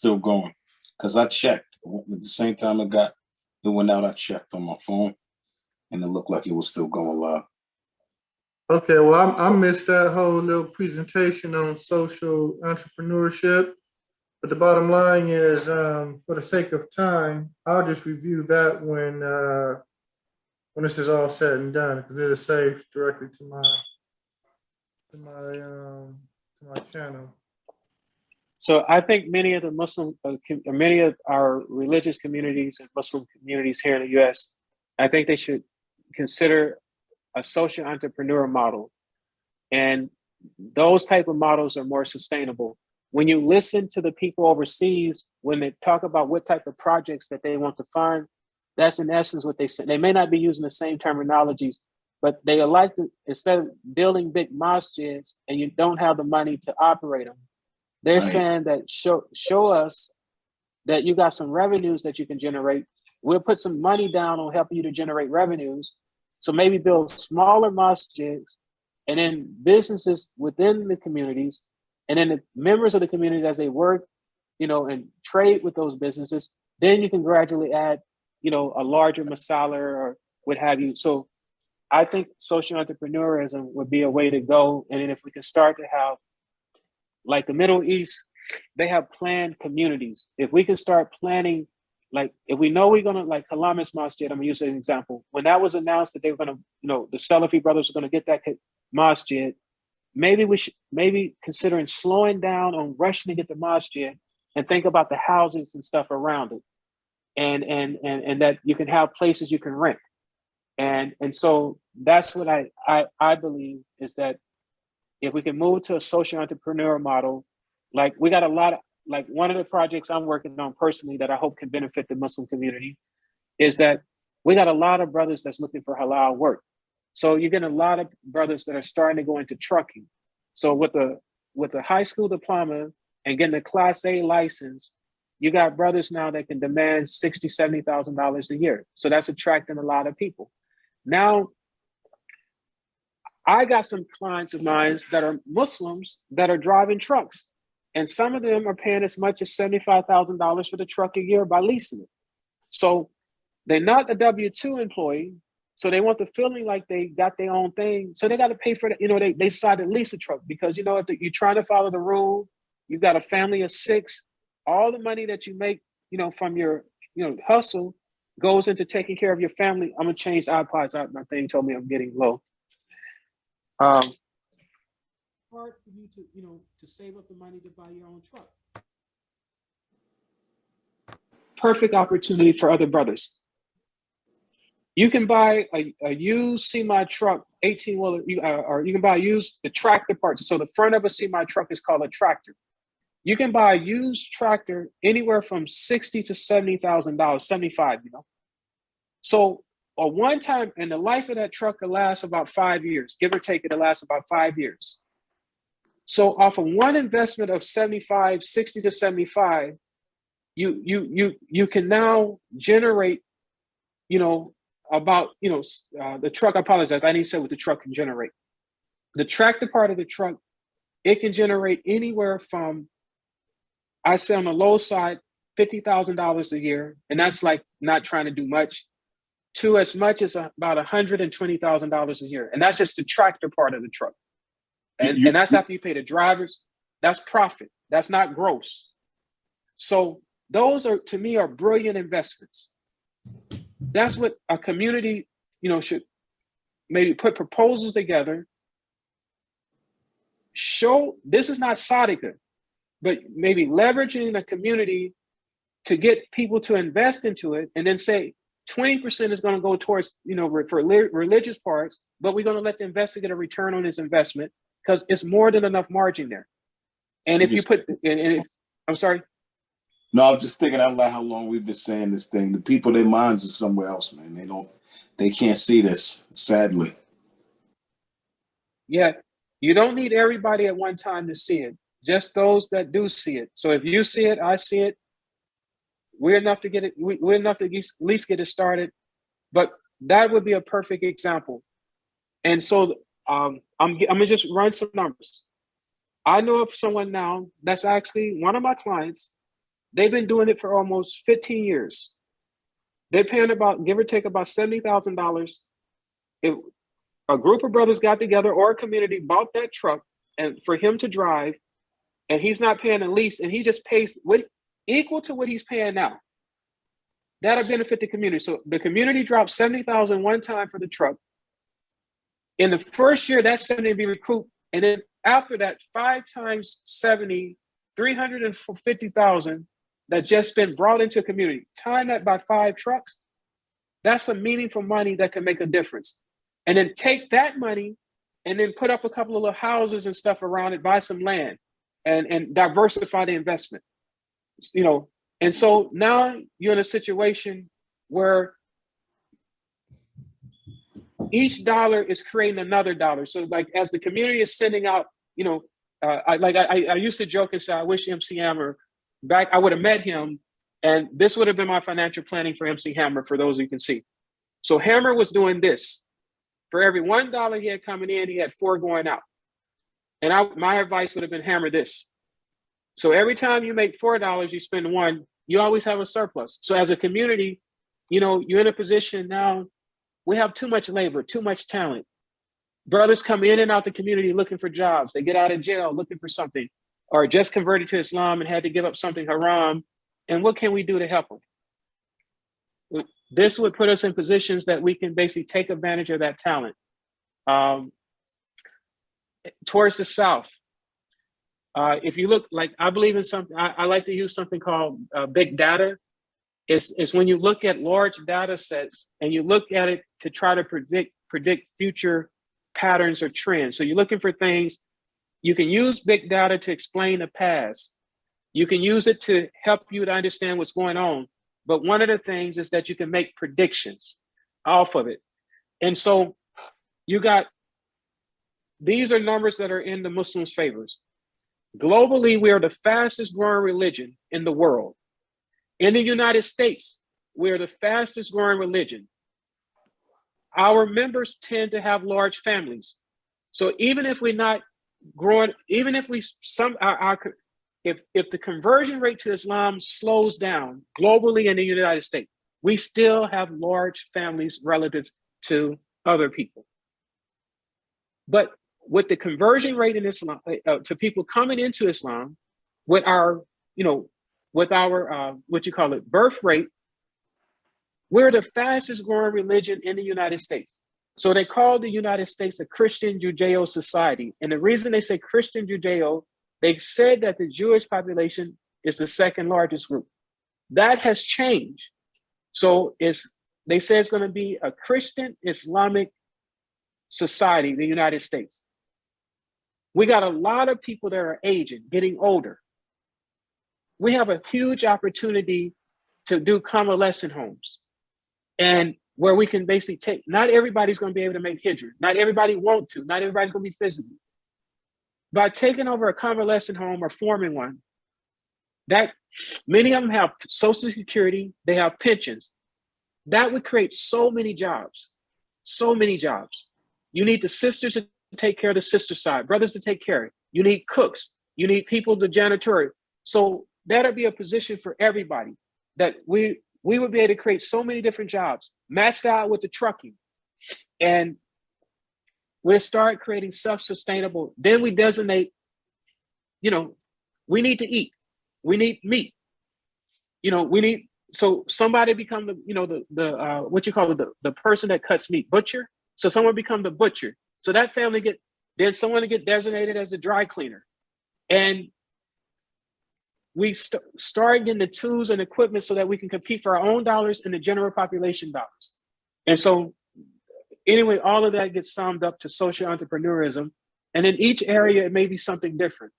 still going. Because I checked. At the same time it went out, I checked on my phone, and it looked like it was still going live. Okay, well, I missed that whole little presentation on social entrepreneurship. But the bottom line is, for the sake of time, I'll just review that when this is all said and done, because it'll save directly to my channel. So I think many of the many of our religious communities and Muslim communities here in the U.S., I think they should consider a social entrepreneur model, and those type of models are more sustainable. When you listen to the people overseas, when they talk about what type of projects that they want to fund, that's in essence what they say. They may not be using the same terminologies, but they like to, instead of building big masjids and you don't have the money to operate them, they're Right. saying that show us that you got some revenues that you can generate. We'll put some money down on helping you to generate revenues. So maybe build smaller masjids, and then businesses within the communities, and then the members of the community as they work, and trade with those businesses. Then you can gradually add, a larger masala or what have you. So I think social entrepreneurism would be a way to go. And then if we can start to have, like the Middle East, they have planned communities. If we can start planning, like if we know we're gonna, like Kalamis Masjid, I'm gonna use an example. When that was announced that they were gonna, the Salafi brothers were gonna get that masjid, maybe we should considering slowing down on rushing to get the masjid and think about the houses and stuff around it, and that you can have places you can rent, and so that's what I believe is that if we can move to a social entrepreneur model, like we got a lot of, like one of the projects I'm working on personally that I hope can benefit the Muslim community is that we got a lot of brothers that's looking for halal work. So you're getting a lot of brothers that are starting to go into trucking. So with the high school diploma and getting a Class A license, you got brothers now that can demand $60,000, $70,000 a year. So that's attracting a lot of people. Now, I got some clients of mine that are Muslims that are driving trucks. And some of them are paying as much as $75,000 for the truck a year by leasing it. So they're not a W-2 employee. So they want the feeling like they got their own thing. So they got to pay for it. They decided to lease a truck because, if you're trying to follow the rule, you've got a family of 6, all the money that you make, from your, hustle goes into taking care of your family. I'm going to change iPods out. My thing told me I'm getting low. Hard for you to save up the money to buy your own truck. Perfect opportunity for other brothers. You can buy a used semi truck, 18-wheeler, or you can buy the tractor parts. So the front of a semi truck is called a tractor. You can buy a used tractor anywhere from $60,000 to $70,000, $75,000, So a one time, and the life of that truck will last about 5 years, give or take, it'll last about 5 years. So off of one investment of 60 to 75, you can now generate, the truck, I apologize, I didn't say what the truck can generate. The tractor part of the truck, it can generate anywhere from, I say on the low side, $50,000 a year, and that's like not trying to do much, to as much as about $120,000 a year. And that's just the tractor part of the truck. And that's after you pay the drivers. That's profit. That's not gross. So those are, to me, are brilliant investments. That's what a community, should maybe put proposals together. Show this is not Sadika, but maybe leveraging a community to get people to invest into it, and then say 20% is going to go towards, for religious parts, but we're going to let the investor get a return on his investment because it's more than enough margin there. And if you put, I'm sorry. No, I'm just thinking out loud how long we've been saying this thing. The people, their minds are somewhere else, man. They can't see this, sadly. Yeah, you don't need everybody at one time to see it. Just those that do see it. So if you see it, I see it. We're enough to get it. We're enough to at least get it started. But that would be a perfect example. And so I'm gonna just run some numbers. I know of someone now that's actually one of my clients They've been doing it for almost 15 years. They're paying about, give or take, about $70,000. If a group of brothers got together or a community bought that truck and for him to drive, and he's not paying a lease, and he just pays what equal to what he's paying now. That'll benefit the community. So the community dropped $70,000 one time for the truck. In the first year, that 70 will be recouped, and then after that, 5 times 70, 350,000 that just been brought into a community. Time that by 5 trucks, that's some meaningful money that can make a difference. And then take that money and then put up a couple of little houses and stuff around it, buy some land, and diversify the investment. You know, and so now you're in a situation where each dollar is creating another dollar. So like as the community is sending out, you know, I used to joke and say, I wish MC Hammer back, I would have met him, and this would have been my financial planning for MC Hammer, for those who can see. So Hammer was doing this. For every $1 he had coming in, he had 4 going out. And my advice would have been hammer this. So every time you make $4, you spend 1, you always have a surplus. So as a community, you know, you're in a position now, we have too much labor, too much talent. Brothers come in and out the community looking for jobs. They get out of jail looking for something, or just converted to Islam and had to give up something haram. And what can we do to help them? This would put us in positions that we can basically take advantage of that talent. Towards the South, if you look, like I believe in something, I like to use something called big data. It's when you look at large data sets and you look at it to try to predict future patterns or trends. So you're looking for things. You can use big data to explain the past. You can use it to help you to understand what's going on. But one of the things is that you can make predictions off of it. And so these are numbers that are in the Muslims' favors. Globally, we are the fastest growing religion in the world. In the United States, we are the fastest growing religion. Our members tend to have large families. So even if we're not growing, even if if the conversion rate to Islam slows down globally in the United States, we still have large families relative to other people. But with the conversion rate in Islam, to people coming into Islam, with our, what you call it, birth rate, we're the fastest growing religion in the United States. So they call the United States a Christian Judeo society. And the reason they say Christian Judeo, they said that the Jewish population is the second largest group. That has changed. So they say it's going to be a Christian Islamic society in the United States. We got a lot of people that are aging, getting older. We have a huge opportunity to do convalescent homes, and where we can basically not everybody's going to be able to make hijrah. Not everybody want to. Not everybody's going to be physical. By taking over a convalescent home or forming one, that many of them have Social Security, they have pensions. That would create so many jobs, so many jobs. You need the sisters to take care of the sister side, brothers to take care of it. You need cooks, you need people to janitorial. So that'll be a position for everybody, that we would be able to create so many different jobs, matched out with the trucking. And we'll start creating self-sustainable. Then we designate, we need to eat. We need meat. So somebody become the what you call it, the person that cuts meat, butcher. So someone become the butcher. So that family then someone to get designated as a dry cleaner. And we start getting the tools and equipment so that we can compete for our own dollars and the general population dollars. And so anyway, all of that gets summed up to social entrepreneurism. And in each area, it may be something different.